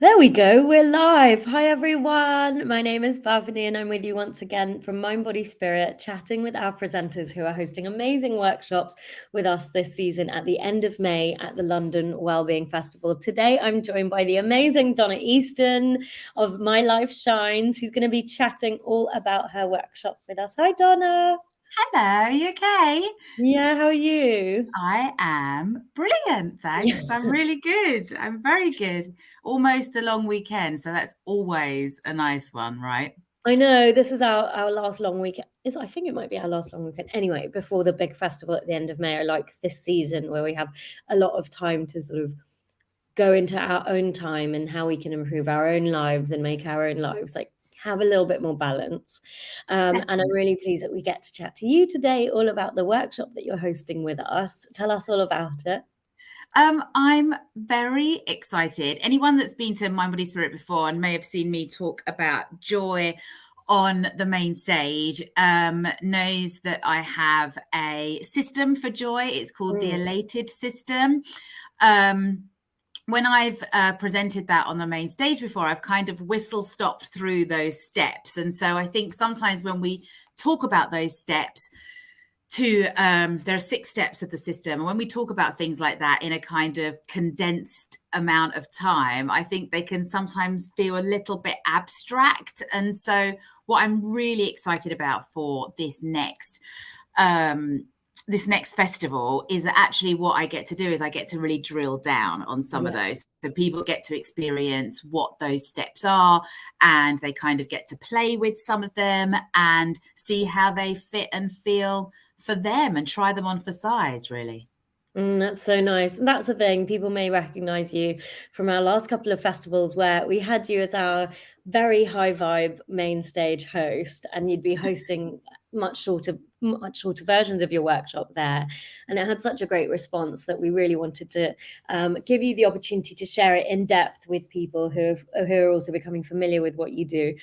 There we go. We're live. Hi, everyone. My name is Bhavani, and I'm with you once again from Mind, Body, Spirit, chatting with our presenters who are hosting amazing workshops with us this season at the end of May at the London Wellbeing Festival. Today, I'm joined by the amazing Donna Easton of My Life Shines, who's going to be chatting all about her workshop with us. Hi, Donna. Hello, you okay? Yeah, how are you? I am brilliant, thanks. I'm really good. I'm very good. Almost a long weekend, so that's always a nice one, right? I know this is our last long weekend. I think it might be our last long weekend. Anyway, before the big festival at the end of May, I like this season where we have a lot of time to sort of go into our own time and how we can improve our own lives and make our own lives like have a little bit more balance. And I'm really pleased that we get to chat to you today all about the workshop that you're hosting with us. Tell us all about it. I'm very excited. Anyone that's been to Mind Body Spirit before and may have seen me talk about joy on the main stage knows that I have a system for joy. It's called the Elated System. When I've presented that on the main stage before, I've kind of whistle stopped through those steps. And so I think sometimes when we talk about those steps, there are 6 steps of the system. And when we talk about things like that in a kind of condensed amount of time, I think they can sometimes feel a little bit abstract. And so what I'm really excited about for this next festival is that actually what I get to do is I get to really drill down on some of those. So people get to experience what those steps are, and they kind of get to play with some of them and see how they fit and feel for them and try them on for size, really. That's so nice. And that's the thing, people may recognize you from our last couple of festivals where we had you as our very high vibe main stage host, and you'd be hosting much shorter versions of your workshop there. And it had such a great response that we really wanted to give you the opportunity to share it in depth with people who are also becoming familiar with what you do.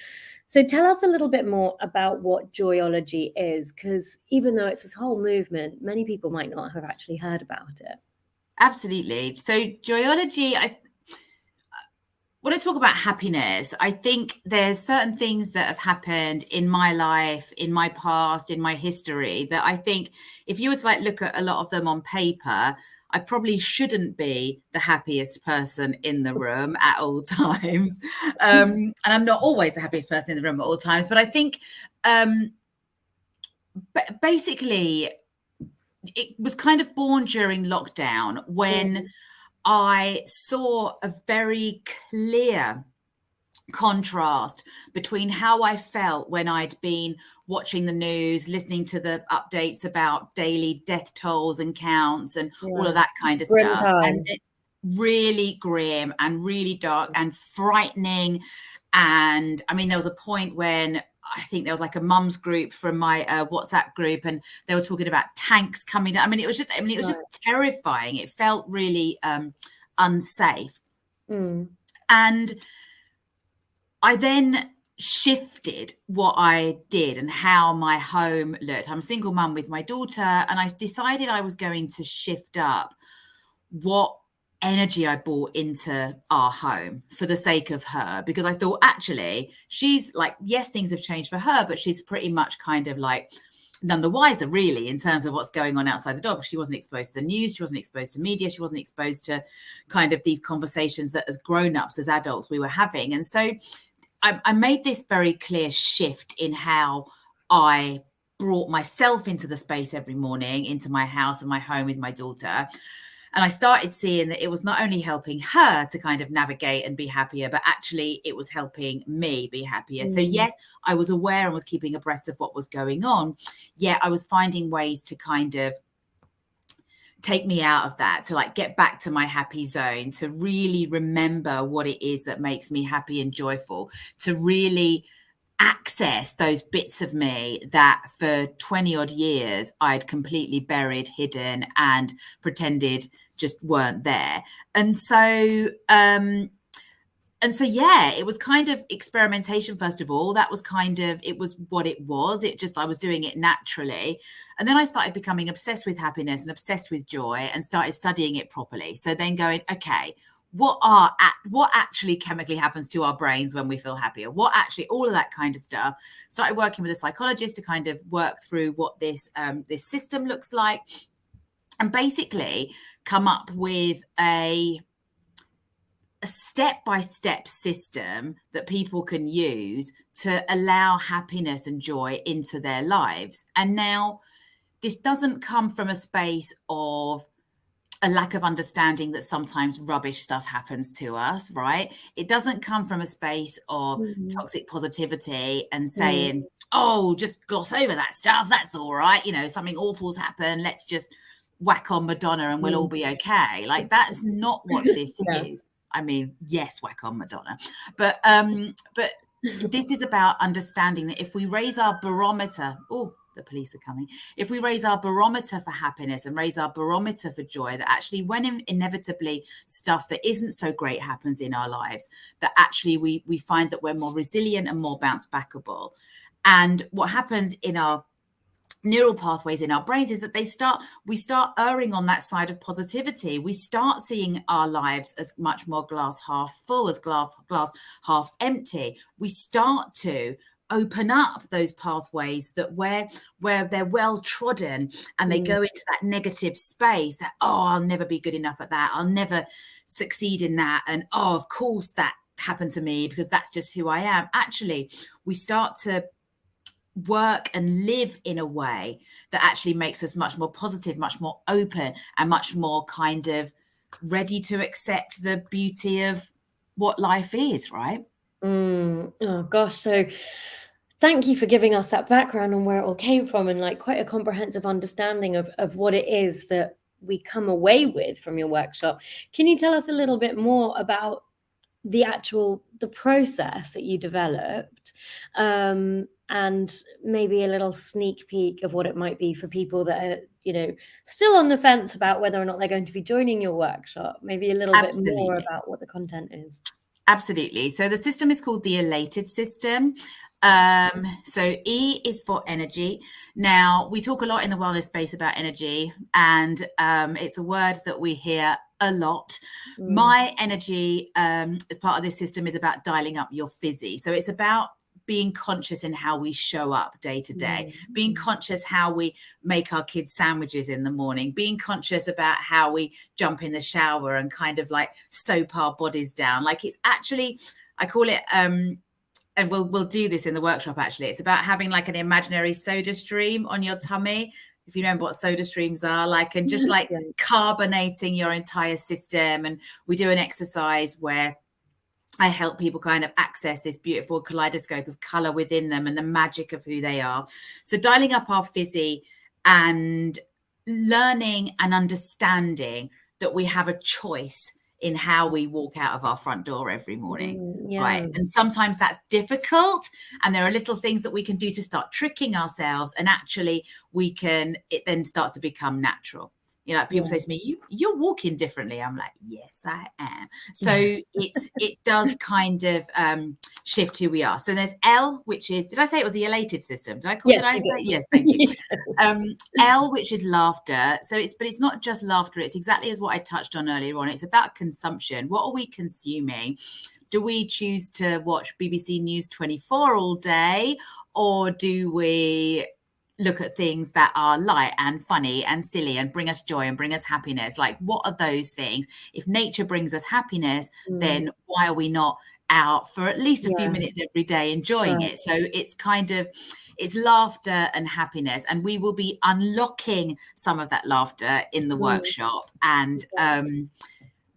So tell us a little bit more about what JOYOLOGY is, because even though it's this whole movement, many people might not have actually heard about it. Absolutely. So JOYOLOGY, when I talk about happiness, I think there's certain things that have happened in my life, in my past, in my history, that I think if you were to look at a lot of them on paper, I probably shouldn't be the happiest person in the room at all times. And I'm not always the happiest person in the room at all times. But I think basically it was kind of born during lockdown when I saw a very clear contrast between how I felt when I'd been watching the news, listening to the updates about daily death tolls and counts and all of that kind of stuff. And really grim and really dark and frightening. And I mean, there was a point when I think there was like a mum's group from my WhatsApp group, and they were talking about tanks coming down. It was just terrifying. It felt really unsafe. And I then shifted what I did and how my home looked. I'm a single mum with my daughter, and I decided I was going to shift up what energy I brought into our home for the sake of her, because I thought actually she's like, yes, things have changed for her, but she's pretty much kind of like none the wiser really in terms of what's going on outside the door. She wasn't exposed to the news, she wasn't exposed to media, she wasn't exposed to kind of these conversations that as grown-ups, as adults, we were having. And so I made this very clear shift in how I brought myself into the space every morning, into my house and my home with my daughter. And I started seeing that it was not only helping her to kind of navigate and be happier, but actually it was helping me be happier. So yes, I was aware and was keeping abreast of what was going on. Yet I was finding ways to kind of take me out of that, to like get back to my happy zone, to really remember what it is that makes me happy and joyful, to really access those bits of me that for 20 odd years I'd completely buried, hidden, and pretended just weren't there. And so yeah, it was kind of experimentation. First of all, that was kind of, it was what it was. I was doing it naturally. And then I started becoming obsessed with happiness and obsessed with joy and started studying it properly. So then going, okay, what actually chemically happens to our brains when we feel happier, what actually, all of that kind of stuff. Started working with a psychologist to kind of work through what this system looks like, and basically come up with a step-by-step system that people can use to allow happiness and joy into their lives. And now this doesn't come from a space of a lack of understanding that sometimes rubbish stuff happens to us, right? It doesn't come from a space of toxic positivity and saying, oh, just gloss over that stuff, that's all right, you know, something awful's happened, let's just whack on Madonna and we'll all be okay. Like, that's not what this is. I mean, yes, whack on Madonna, but this is about understanding that if we raise our barometer, oh, the police are coming. If we raise our barometer for happiness and raise our barometer for joy, that actually when inevitably stuff that isn't so great happens in our lives, that actually we find that we're more resilient and more bounce backable. And what happens in our neural pathways in our brains is that we start erring on that side of positivity. We start seeing our lives as much more glass half full, as glass half empty. We start to open up those pathways that where they're well trodden, and they go into that negative space that, oh, I'll never be good enough at that, I'll never succeed in that, and oh, of course that happened to me because that's just who I am. Actually, we start to work and live in a way that actually makes us much more positive, much more open, and much more kind of ready to accept the beauty of what life is, right? Oh gosh, so thank you for giving us that background on where it all came from, and like quite a comprehensive understanding of what it is that we come away with from your workshop. Can you tell us a little bit more about the process that you developed, and maybe a little sneak peek of what it might be for people that are, you know, still on the fence about whether or not they're going to be joining your workshop? Maybe a little bit more about what the content is. Absolutely. So the system is called the elated system. So E is for energy. Now, we talk a lot in the wellness space about energy, and it's a word that we hear a lot. My energy, as part of this system, is about dialing up your fizzy. So it's about being conscious in how we show up day to day, being conscious how we make our kids sandwiches in the morning, being conscious about how we jump in the shower and kind of like soap our bodies down. Like, it's actually, I call it, and we'll do this in the workshop, actually. It's about having like an imaginary soda stream on your tummy, if you remember what soda streams are like, and just like carbonating your entire system. And we do an exercise where I help people kind of access this beautiful kaleidoscope of color within them and the magic of who they are. So dialing up our fizzy and learning and understanding that we have a choice in how we walk out of our front door every morning, right? And sometimes that's difficult, and there are little things that we can do to start tricking ourselves, and actually it then starts to become natural. You know, like people say to me, you're walking differently. I'm like, yes, I am. So it does kind of shift who we are. So there's L, which is, did I say it was the elated system? Did I call it? Yes, thank you. L, which is laughter. So it's not just laughter. It's exactly as what I touched on earlier on. It's about consumption. What are we consuming? Do we choose to watch BBC News 24 all day, or do we look at things that are light and funny and silly and bring us joy and bring us happiness? Like, what are those things? If nature brings us happiness, then why are we not out for at least a few minutes every day enjoying it? So it's kind of, it's laughter and happiness, and we will be unlocking some of that laughter in the workshop. And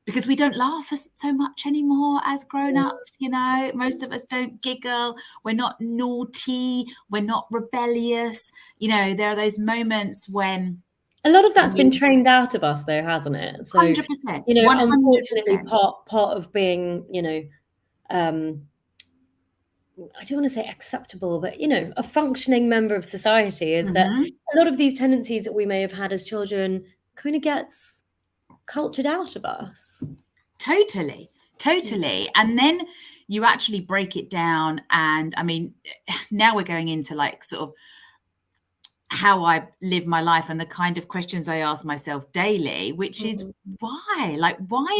because we don't laugh so much anymore as grown-ups, you know, most of us don't giggle, we're not naughty, we're not rebellious, you know, there are those moments when a lot of that's been trained out of us, though, hasn't it? So 100%, you know, 100%. Unfortunately, part of being, you know, I don't want to say acceptable, but, you know, a functioning member of society is that a lot of these tendencies that we may have had as children kind of gets cultured out of us. Totally. And then you actually break it down, and I mean, now we're going into like sort of how I live my life and the kind of questions I ask myself daily, which is why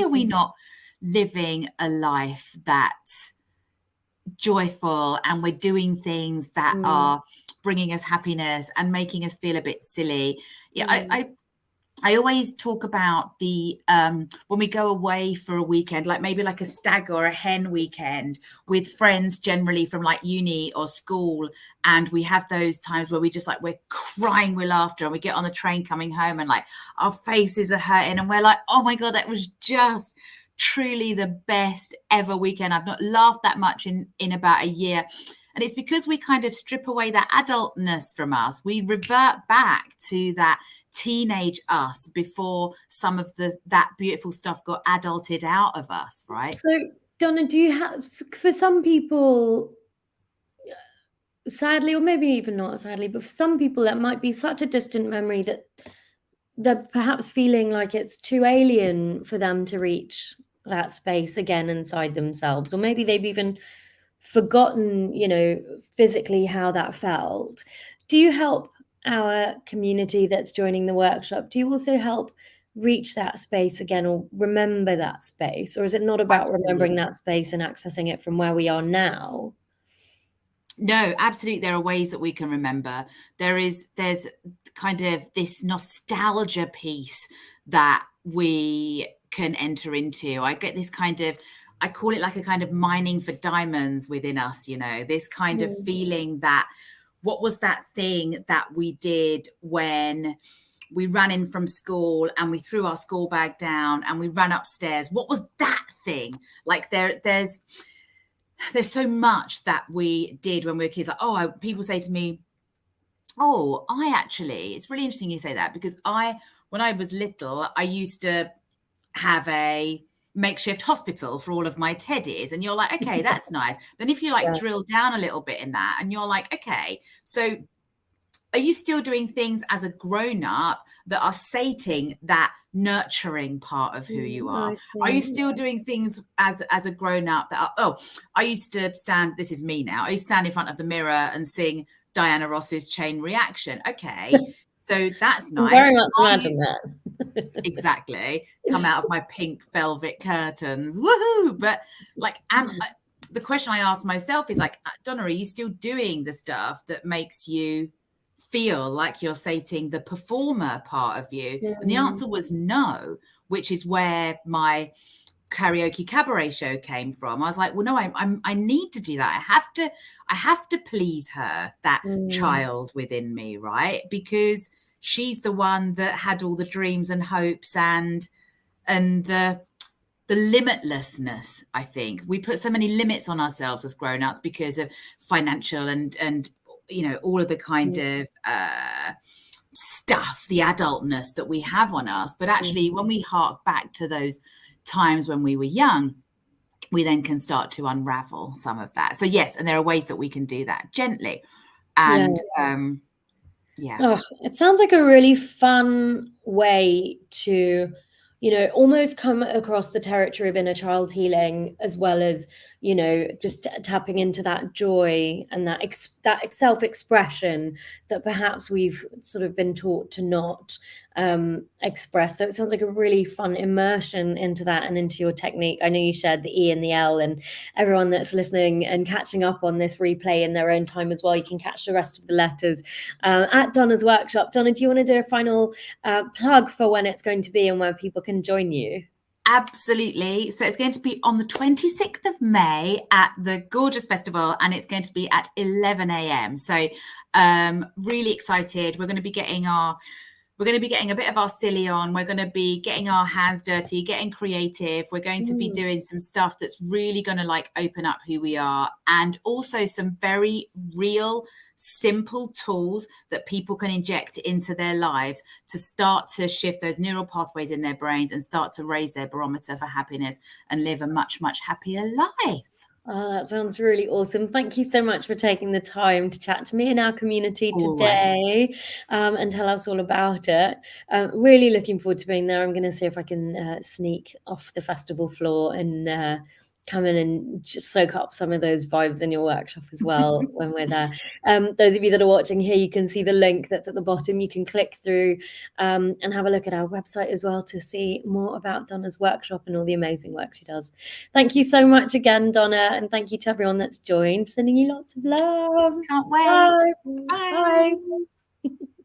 are we not living a life that's joyful, and we're doing things that are bringing us happiness and making us feel a bit silly. Yeah, I always talk about the when we go away for a weekend, like maybe like a stag or a hen weekend with friends, generally from like uni or school, and we have those times where we just like, we're crying with laughter, and we get on the train coming home and like our faces are hurting, and we're like, oh my God, that was just truly the best ever weekend. I've not laughed that much in about a year. And it's because we kind of strip away that adultness from us. We revert back to that teenage us before some of that beautiful stuff got adulted out of us, right? So, Donna, do you have, for some people, sadly, or maybe even not sadly, but for some people that might be such a distant memory that they're perhaps feeling like it's too alien for them to reach that space again inside themselves, or maybe they've even forgotten, physically how that felt. Do you help our community that's joining the workshop? Do you also help reach that space again, or remember that space? Or is it not about remembering that space and accessing it from where we are now? No, absolutely. There are ways that we can remember. There's kind of this nostalgia piece that we can enter into. I get this kind of, I call it like a kind of mining for diamonds within us, this kind of feeling that, what was that thing that we did when we ran in from school and we threw our school bag down and we ran upstairs? What was that thing? Like there's so much that we did when we were kids. Like, people say to me, it's really interesting you say that, because when I was little, I used to have a makeshift hospital for all of my teddies. And you're like, okay, that's nice. Then if you drill down a little bit in that, and you're like, okay, so are you still doing things as a grown-up that are sating that nurturing part of who you are? Are you still doing things as a grown-up that are, I used to stand, this is me now, I used to stand in front of the mirror and sing Diana Ross's Chain Reaction. Okay, so that's nice. Very much imagine that. Exactly. Come out of my pink velvet curtains. Woohoo! But like, the question I ask myself is like, Donna, are you still doing the stuff that makes you feel like you're sating the performer part of you? And the answer was no, which is where my karaoke cabaret show came from. I was like, well, no, I need to do that. I have to please her, that child within me, right? Because she's the one that had all the dreams and hopes and the limitlessness. I think we put so many limits on ourselves as grown-ups because of financial and all of the kind of stuff, the adultness that we have on us. But actually, when we hark back to those times when we were young, we then can start to unravel some of that. So yes, and there are ways that we can do that gently. And it sounds like a really fun way to almost come across the territory of inner child healing, as well as just tapping into that joy and that self-expression that perhaps we've sort of been taught to not express. So it sounds like a really fun immersion into that and into your technique. I know you shared the E and the L, and everyone that's listening and catching up on this replay in their own time as well, you can catch the rest of the letters at Donna's workshop. Donna, do you want to do a final plug for when it's going to be and where people can join you? Absolutely. So it's going to be on the 26th of May at the gorgeous festival, and it's going to be at 11 a.m. So really excited. We're going to be getting a bit of our silly on. We're going to be getting our hands dirty, getting creative. We're going to be doing some stuff that's really going to like open up who we are, and also some very real, simple tools that people can inject into their lives to start to shift those neural pathways in their brains and start to raise their barometer for happiness and live a much, much happier life. Oh, that sounds really awesome. Thank you so much for taking the time to chat to me and our community today, and tell us all about it. Really looking forward to being there. I'm going to see if I can sneak off the festival floor and come in and just soak up some of those vibes in your workshop as well when we're there. Those of you that are watching here, you can see the link that's at the bottom. You can click through and have a look at our website as well to see more about Donna's workshop and all the amazing work she does. Thank you so much again, Donna, and thank you to everyone that's joined. Sending you lots of love. Can't wait. Bye. Bye.